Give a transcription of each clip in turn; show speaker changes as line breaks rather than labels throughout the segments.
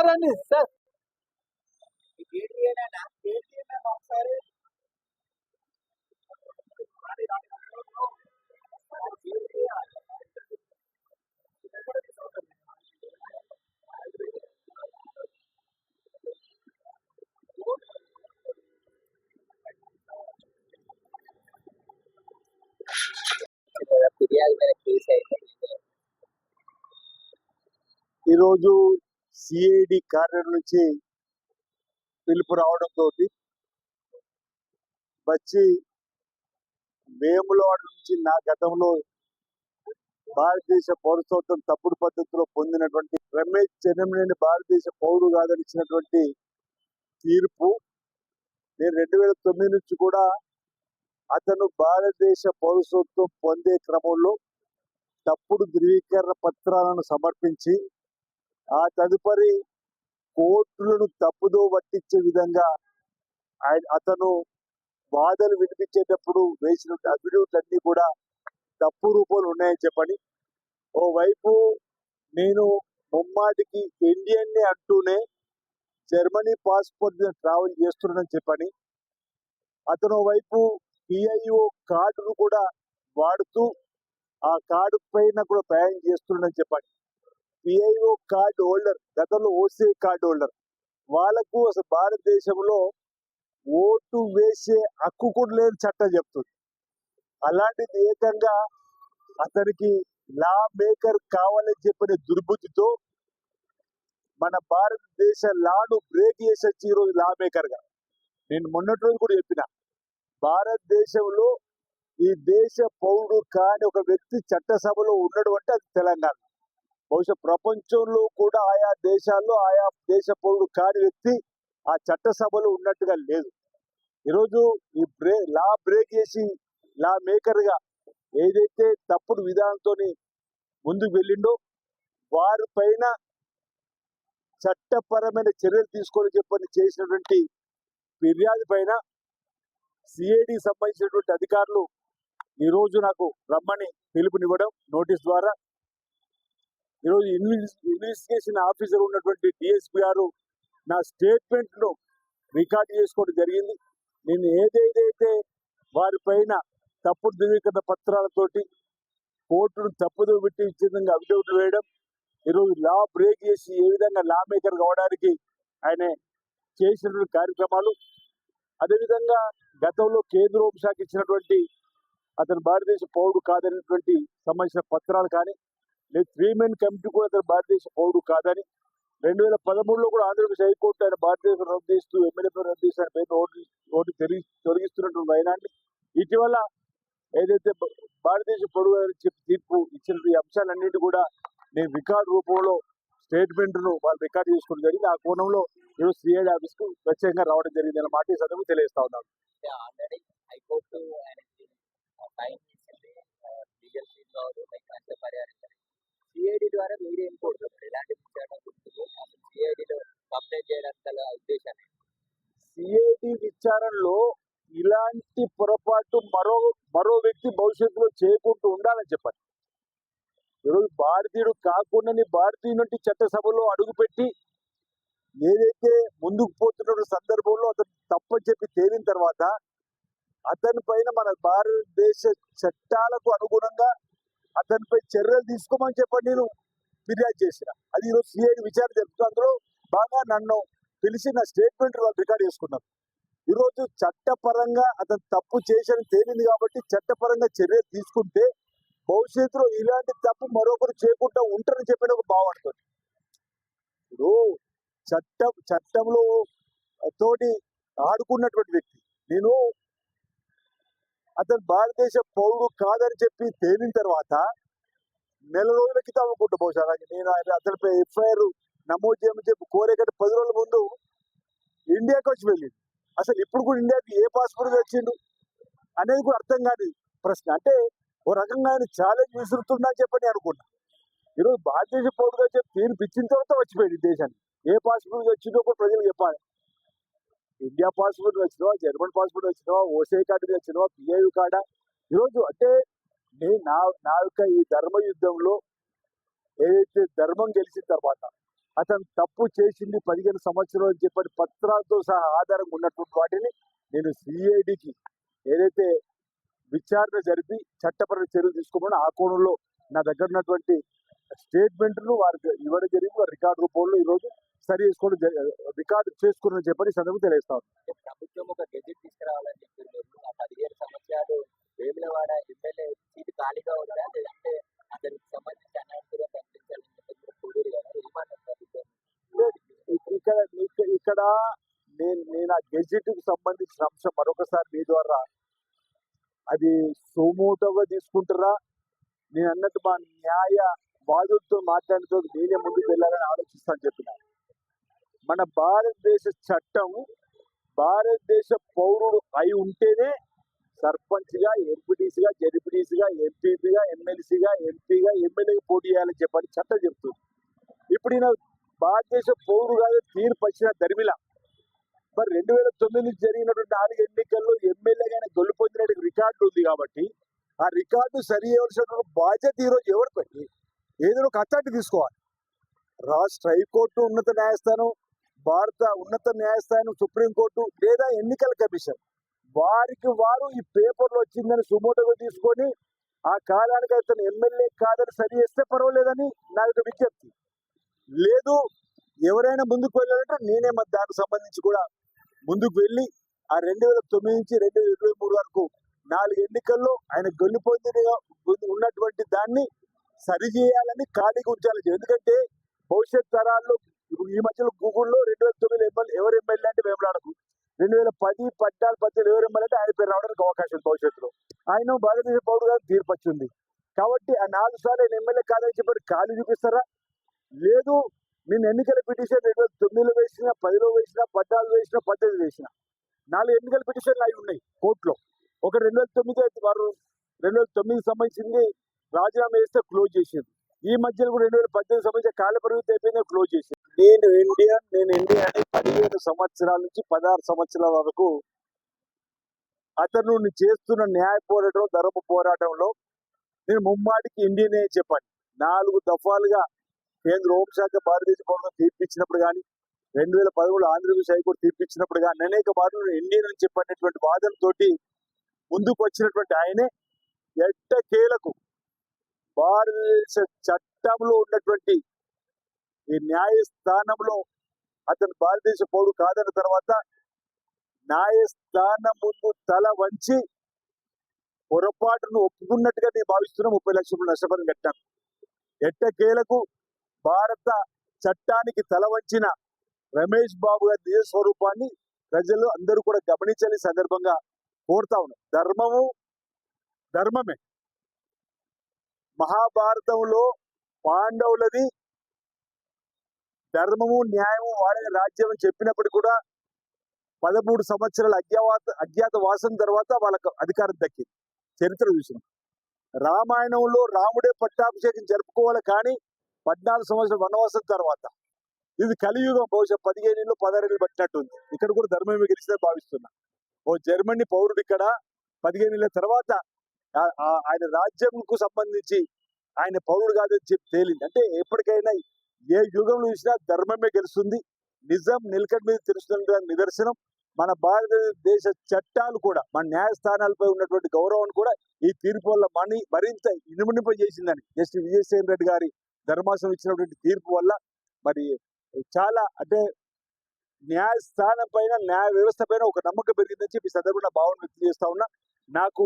Sir అండి sir
ఒకసారి ఫిర్యాదు మీద కేసు అయితే
ఈరోజు సిఐడి కార్యాలయం నుంచి పిలుపు రావడంతో వచ్చి వేములవాడ నుంచి నా గతంలో భారతదేశ పౌరసత్వం తప్పుడు పద్ధతిలో పొందినటువంటి రమేష్ చెన్నమనేని భారతదేశ పౌరుడు కాదని ఇచ్చినటువంటి తీర్పు నేను 2009 నుంచి కూడా అతను భారతదేశ పౌరసత్వం పొందే క్రమంలో తప్పుడు ధృవీకరణ పత్రాలను సమర్పించి ఆ తదుపరి కోర్టులను తప్పుదో పట్టించే విధంగా అతను వాదనలు వినిపించేటప్పుడు వేసిన అఫిడవిట్ అన్ని కూడా తప్పు రూపంలో ఉన్నాయని చెప్పని ఓవైపు నేను ముమ్మాటికి ఇండియన్ అంటూనే జర్మనీ పాస్పోర్ట్ ట్రావెల్ చేస్తున్నానని చెప్పని అతను వైపు పిఐఓ కార్డును కూడా వాడుతూ ఆ కార్డు పైన కూడా ప్రయాణం చేస్తున్నాడని చెప్పండి. పిఐఓ కార్డు హోల్డర్ గతంలో ఓసీఐ కార్డు హోల్డర్ వాళ్ళకు అసలు భారతదేశంలో ఓటు వేసే హక్కు కూడా లేని చట్టం చెప్తుంది. అలాంటిది ఏకంగా అతనికి లా మేకర్ కావాలని చెప్పిన దుర్బుద్ధితో మన భారతదేశ లాను బ్రేక్ చేసి వచ్చి ఈరోజు లా మేకర్ గా నేను మొన్నటి రోజు కూడా చెప్పిన భారతదేశంలో ఈ దేశ పౌరుడు కాని ఒక వ్యక్తి చట్టసభలో ఉన్నాడు అంటే అది తెలంగాణ. బహుశా ప్రపంచంలో కూడా ఆయా దేశాల్లో ఆయా దేశ పౌరుడు కాని వ్యక్తి ఆ చట్టసభలో ఉన్నట్టుగా లేదు. ఈరోజు ఈ లా బ్రేక్ చేసి లా మేకర్ గా ఏదైతే తప్పుడు విధానంతో ముందుకు వెళ్ళిండో వారి పైన చట్టపరమైన చర్యలు తీసుకొని చెప్పని చేసినటువంటి ఫిర్యాదు పైన సిఐడి సంబంధించినటువంటి అధికారులు ఈ రోజు నాకు రమ్మని పిలుపునివ్వడం నోటీస్ ద్వారా ఈరోజు ఇన్వెస్టిగేషన్ ఆఫీసర్ ఉన్నటువంటి డిఎస్పీ గారు నా స్టేట్మెంట్ ను రికార్డ్ చేసుకోవడం జరిగింది. నేను ఏదైతే వారి పైన తప్పుడు ధృవీకరణ పత్రాలతోటి కోర్టును తప్పుదో పెట్టి విధంగా అఫిడవిట్లు వేయడం, ఈరోజు లా బ్రేక్ చేసి ఏ విధంగా లా మేకర్ కావడానికి ఆయన చేసినటువంటి కార్యక్రమాలు, అదేవిధంగా గతంలో కేంద్ర హోంశాఖ ఇచ్చినటువంటి అతను భారతదేశ పౌరుడు కాదనేటువంటి సంబంధించిన పత్రాలు కానీ, లేదు 3 మెన్ కమిటీ కూడా అతను భారతదేశ పౌరుడు కాదని 2013లో కూడా ఆంధ్రప్రదేశ్ హైకోర్టు ఆయన భారతదేశం రద్దు చేస్తూ ఎమ్మెల్యే పేరు రద్దు చేసిన పేరు ఓటు తొలగిస్తున్నటువంటి వైనాన్ని ఇటీవల ఏదైతే భారతదేశ పౌరుడు చెప్పి తీర్పు ఇచ్చిన అంశాలన్నింటి కూడా నేను రికార్డు రూపంలో స్టేట్మెంట్ ను వాళ్ళు రికార్డ్ చేసుకోవడం జరిగింది. ఆ కోణంలో ఈరోజు సిఐడి ఆఫీస్ కు ప్రత్యేకంగా రావడం జరిగింది అన్న మాట ఈ సందర్భంగా తెలియజేస్తా ఉన్నాను.
ఆల్రెడీ హైకోర్టు ఆయనకి టైం ఇచ్చింది లీగల్ ఫీల్డ్ కావచ్చు నష్టపరిహారం. సిఐడి ద్వారా మీరేం కోరుతున్నారు? ఎలాంటి విచారణ సిఐడిలో కంప్లైంట్ చేయడానికి గల ఉద్దేశాన్ని?
సిఐడి విచారణలో ఇలాంటి పొరపాటు మరో వ్యక్తి భవిష్యత్తులో చేయకుండా ఉండాలని చెప్పండి. ఈరోజు భారతీయుడు కాకుండా భారతీయుడి చట్టసభలో అడుగుపెట్టి ఏదైతే ముందుకు పోతున్న సందర్భంలో అతను తప్పని చెప్పి తేలిన తర్వాత అతని పైన మన భారతదేశ చట్టాలకు అనుగుణంగా అతనిపై చర్యలు తీసుకోమని చెప్పండి నేను ఫిర్యాదు చేసిన. అది ఈరోజు సిఐడి విచారణ జరుగుతుంది. అందులో బాగా నన్ను పిలిచి నా స్టేట్మెంట్ వాళ్ళు రికార్డ్ చేసుకున్నారు. ఈరోజు చట్టపరంగా అతను తప్పు చేశారని తేలింది కాబట్టి చట్టపరంగా చర్యలు తీసుకుంటే భవిష్యత్తులో ఇలాంటి తప్పు మరొకరు చేయకుండా ఉంటారని చెప్పిన ఒక భావపడుతుంది. ఇప్పుడు చట్టంలో తోటి ఆడుకున్నటువంటి వ్యక్తి నేను అతను భారతదేశ పౌరుడు కాదని చెప్పి తేలిన తర్వాత నెల రోజుల క్రితం అనుకుంటా బహుశా నేను అతనిపై ఎఫ్ఐఆర్ నమోదు చేయమని చెప్పి కోరేకంటే 10 రోజుల ముందు ఇండియాకి వచ్చి వెళ్ళింది. అసలు ఇప్పుడు కూడా ఇండియాకి ఏ పాస్పోర్ట్ వచ్చిండు అనేది కూడా అర్థం కాని ప్రశ్న. అంటే ఓ రకంగా ఆయన ఛాలెంజ్ విసురుతుందని చెప్పని అనుకున్నా. ఈరోజు భారతదేశ పౌరుడుగా చెప్పి తీర్పు ఇచ్చిన తర్వాత వచ్చిపోయింది దేశాన్ని. ఏ పాస్పోర్ట్ వచ్చిందో కూడా ప్రజలు చెప్పాలి. ఇండియా పాస్పోర్ట్ వచ్చినవా, జర్మన్ పాస్పోర్ట్ వచ్చినవా, ఓసీఐ కార్డు వచ్చినవా, పిఐ కార్డా? ఈరోజు అంటే నా యొక్క ఈ ధర్మ యుద్ధంలో ఏదైతే ధర్మం గెలిచిన తర్వాత అతను తప్పు చేసింది 15 సంవత్సరాలు అని చెప్పని పత్రాలతో సహా ఆధారంగా ఉన్నటువంటి వాటిని నేను సిఐడికి ఏదైతే విచారణ జరిపి చట్టపరమైన చర్యలు తీసుకోమని ఆ కోణంలో నా దగ్గర ఉన్నటువంటి స్టేట్మెంట్ను వారికి ఇవ్వడం జరిగింది. వారి రికార్డు రూపంలో ఈ రోజు సరి చేసుకోవడం రికార్డు చేసుకుని చెప్పని సందర్భం తెలియస్తాను.
ప్రభుత్వం ఒక గెజెట్ తీసుకురావాలని చెప్పారు. మీరు ఆ 15 సంవత్సరాలు వేములవాడ ఎమ్మెల్యే సీటు ఖాళీగా ఉందా, లేదంటే అతనికి సంబంధించి అనాయకులుగా ప్రకటించాలని చెప్పి కోడూరు కదా ఏమన్నారు ప్రభుత్వం?
ఇక్కడ నేను ఆ గెజెట్ కు సంబంధించిన అంశం మరొకసారి మీ ద్వారా అది సోమోటోగా తీసుకుంటారా, నేను అన్నట్టు మా న్యాయ వాదులతో మాట్లాడితో నేనే ముందుకు వెళ్ళాలని ఆలోచిస్తాను చెప్పిన. మన భారతదేశ చట్టం భారతదేశ పౌరుడు అయి ఉంటేనే సర్పంచ్గా, ఎంపీటీసీగా, జెడ్పీటీసీగా, ఎంపీపీగా, ఎమ్మెల్సీగా, ఎంపీగా, ఎమ్మెల్యేగా పోటీ చేయాలని చెప్పని చట్టం చెప్తుంది. ఇప్పుడు ఈయన భారతదేశ పౌరుడు కాదు తీర్పు వచ్చిన ధర్మిల. మరి 2009 నుంచి జరిగినటువంటి 4 ఎన్నికల్లో ఎమ్మెల్యేగా గొల్లు పొందిన రికార్డు ఉంది కాబట్టి ఆ రికార్డు సరి చేయవలసినటువంటి బాధ్యత ఈరోజు ఎవరు పెట్టి ఏదో ఒక అథారిటీ తీసుకోవాలి. రాష్ట్ర హైకోర్టు, ఉన్నత న్యాయస్థానం, భారత ఉన్నత న్యాయస్థానం, సుప్రీంకోర్టు లేదా ఎన్నికల కమిషన్ వారికి వారు ఈ పేపర్లో వచ్చిందని సుమోటోగా తీసుకొని ఆ కాలానికి అతను ఎమ్మెల్యే కాదని సరి చేస్తే పర్వాలేదని నా యొక్క విజ్ఞప్తి. లేదు ఎవరైనా ముందుకు వెళ్ళాలంటే నేనే దానికి సంబంధించి కూడా ముందుకు వెళ్ళి ఆ 2009 నుంచి 2023 వరకు 4 ఎన్నికల్లో ఆయన గొల్లు పొందిన ఉన్నటువంటి దాన్ని సరిచేయాలని ఖాళీగా ఉంచాలి. ఎందుకంటే భవిష్యత్ తరాల్లో ఇప్పుడు ఈ మధ్యలో గూగుల్లో 2009 ఎవరు ఎమ్మెల్యే అంటే వేములాడకు, 2010, 14, 18 ఎవరు ఎమ్మెల్యే అంటే ఆయన పేరు రావడానికి అవకాశం భవిష్యత్తులో. ఆయన భారతదేశ పౌరుడుగా తీర్పు వచ్చింది కాబట్టి ఆ 4 సార్లు ఆయన ఎమ్మెల్యే కాదని చెప్పి ఖాళీ చూపిస్తారా? లేదు నేను ఎన్నికల పిటిషన్ 2009లో వేసిన, 10లో వేసిన, 14 వేసిన, 18 వేసిన 4 ఎన్నికల పిటిషన్లు అవి ఉన్నాయి కోర్టులో. ఒక 2009 వారు 2009 సంబంధించింది రాజీనామా వేస్తే క్లోజ్ చేసింది. ఈ మధ్యలో కూడా 2018 సంబంధించిన కాల పరిమితి అయిపోయింది, క్లోజ్ చేసింది. నేను ఇండియా అని 15 సంవత్సరాల నుంచి 16 సంవత్సరాల వరకు అతను చేస్తున్న న్యాయ పోరాటం, ధర్మ పోరాటంలో నేను ముమ్మాటికి ఇండియనే చెప్పాను. 4 దఫాలుగా కేంద్ర హోంశాఖ భారతదేశ పౌరులను తీర్పిచ్చినప్పుడు కానీ, 2013 ఆంధ్రప్రదేశ్ హైకోర్టు తీర్పిచ్చినప్పుడు కానీ అనేక మార్లు ఇండియన్ అని చెప్పినటువంటి వాదనతోటి ముందుకు వచ్చినటువంటి ఆయనే ఎట్టకేలకు భారతదేశ చట్టంలో ఉన్నటువంటి ఈ న్యాయస్థానంలో అతను భారతదేశ పౌరుడు కాదన్న తర్వాత న్యాయస్థానం ముందు తల వంచి పొరపాటును ఒప్పుకున్నట్టుగా నేను భావిస్తున్నా 30 లక్షల నష్టపరిహారం కట్టాను. ఎట్టకేలకు భారత చట్టానికి తల వంచిన రమేష్ బాబు గారి నిజ స్వరూపాన్ని ప్రజలు అందరూ కూడా గమనించాలి సందర్భంగా కోరుతా ఉన్నారు. ధర్మము ధర్మమే. మహాభారతంలో పాండవులది ధర్మము, న్యాయము వాడే రాజ్యం అని చెప్పినప్పుడు కూడా 13 సంవత్సరాల అజ్ఞాత వాసం తర్వాత వాళ్ళకు అధికారం దక్కింది. చరిత్ర చూసింది. రామాయణంలో రాముడే పట్టాభిషేకం జరుపుకోవాలి కానీ 14 సంవత్సరాల వనవాసం తర్వాత. ఇది కలియుగం, బహుశా 15 ఏళ్ళు 16 ఏళ్ళు పట్టినట్టుంది. ఇక్కడ కూడా ధర్మమే గెలిచిందని భావిస్తున్నా. ఓ జర్మనీ పౌరుడు ఇక్కడ 15 ఏళ్ళ తర్వాత ఆయన రాజ్యంకు సంబంధించి ఆయన పౌరుడు కాదని చెప్పి తేలింది. అంటే ఎప్పటికైనా ఏ యుగంలో చూసినా ధర్మమే గెలుస్తుంది. నిజం నిలకడ మీద తెలుస్తున్న నిదర్శనం మన భారతదేశ చట్టాలు కూడా, మన న్యాయస్థానాలపై ఉన్నటువంటి గౌరవాన్ని కూడా ఈ తీర్పు వల్ల మరింత ఇనుమనింపజేసిందని జస్టిస్ విజయసేన్ రెడ్డి గారి ధర్మాసనం ఇచ్చినటువంటి తీర్పు వల్ల మరి చాలా అంటే న్యాయస్థానం పైన, న్యాయ వ్యవస్థ పైన ఒక నమ్మకం పెరిగిందని చెప్పి సందర్భంగా భావన వ్యక్తం చేస్తా ఉన్నా. నాకు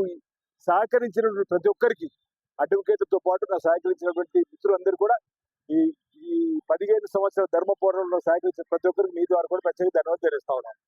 సహకరించినటువంటి ప్రతి ఒక్కరికి, అడ్వకేట్లతో పాటు నాకు సహకరించినటువంటి మిత్రులందరూ కూడా ఈ 15 సంవత్సరాల ధర్మ పోరాటంలో సహకరించిన ప్రతి ఒక్కరికి మీ ద్వారా కూడా ప్రత్యేక ధన్యవాదాలు తెలుస్తా ఉన్నాను.